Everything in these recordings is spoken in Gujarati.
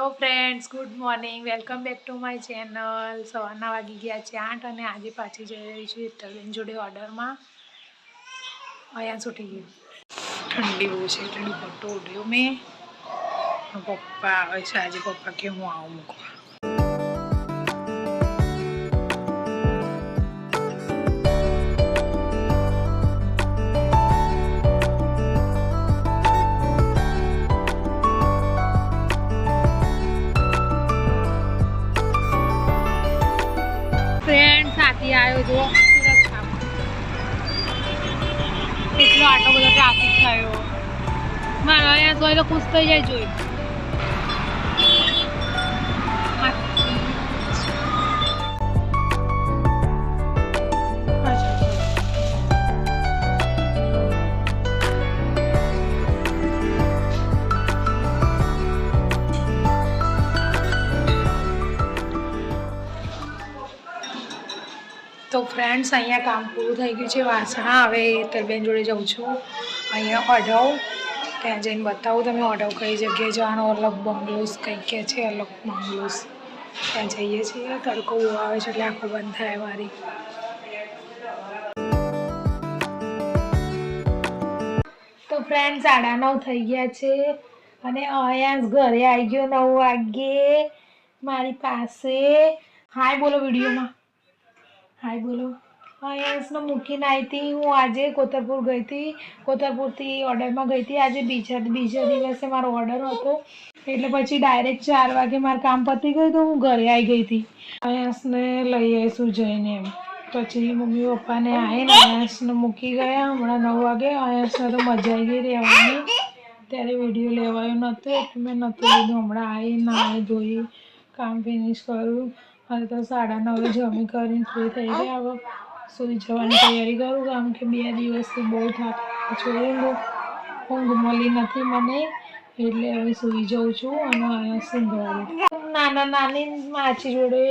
Hello friends, good morning. Welcome back to my channel. સવારના વાગી ગયા છે 8 અને આજે પાછી જઈ રહી છું હેતલબેન જોડે ઓર્ડરમાં. અહીંયા છૂટી ગયું, ઠંડી બહુ છે એટલે દુપટ્ટો ઓઢ્યો મેં. પપ્પા આવે છે, આજે પપ્પા કે હું આવું મૂકવા. સાથી આવ્યો જો એટલો આટલો બધો ટ્રાફિક થયો. મારા અહીંયા જોઈ તો ખુશ થઈ જાય જોઈ. તો ફ્રેન્ડ્સ, અહીંયા કામ પૂરું થઈ ગયું છે. વાસણા હવે હેતલબેન જોડે જાઉં છું. અહીંયા ઓઢવ ત્યાં જઈને બતાવું તમે ઓઢવ કઈ જગ્યાએ જવાનો. અલગ બંગલોસ કંઈક કે છે, અલગ બંગલોસ ત્યાં જઈએ છીએ. તડકો બહુ આવે છે એટલે આંખો બંધ થાય મારી. તો ફ્રેન્ડ 9:30 થઈ ગયા છે અને અહીંયા ઘરે આવી ગયો 9 વાગ્યે મારી પાસે. હાય બોલો વિડીયોમાં, હાય બોલો. અહીંયા મૂકીને આવી હતી હું. આજે કોતરપુર ગઈ હતી, કોતરપુરથી ઓર્ડરમાં ગઈ હતી. આજે બીજા દિવસે મારો ઓર્ડર હતો એટલે પછી ડાયરેક્ટ 4 વાગે મારું કામ પતી ગયું તો હું ઘરે આવી ગઈ હતી. આયાસને લઈ આવીશું જઈને એમ. પછી મમ્મી પપ્પાને આવીને આયાસને મૂકી ગયા. હમણાં 9 વાગે. આયાસને તો મજા આવી ગઈ રહેવાની. ત્યારે વિડીયો લેવાયો નહોતો એટલે મેં નહોતું લીધું. હમણાં આવીને નાહી ધોઈ કામ ફિનિશ કર્યું અને તો 9:30 જમી કરીને ફ્રી થઈ ગયા. હવે સૂઈ જવાની તૈયારી કરું કારણ કે 2 દિવસથી બહુ થાક છોડ્યું, ઊંઘ મળી નથી મને એટલે હવે સૂઈ જાઉં છું. અને અહીંયા સિંધવાડી નાની માચી જોડે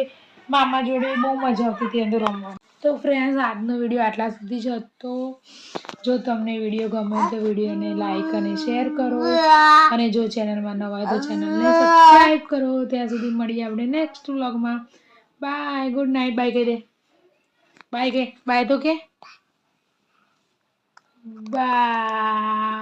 મામા જોડે બહુ મજા આવતી હતી અંદર રમવા. તો ફ્રેન્ડ્સ, આજનો વિડીયો આટલા સુધી જ હતો. જો તમને વિડીયો ગમે તો વિડીયોને લાઈક અને શેર કરો અને જો ચેનલમાં નવા હોય તો ચેનલને સબસ્ક્રાઈબ કરો. ત્યાં સુધી મળીએ આપણે નેક્સ્ટ વ્લોગમાં. By, good night. બાય કહી દે. બાય કે બાય તો કે બાય.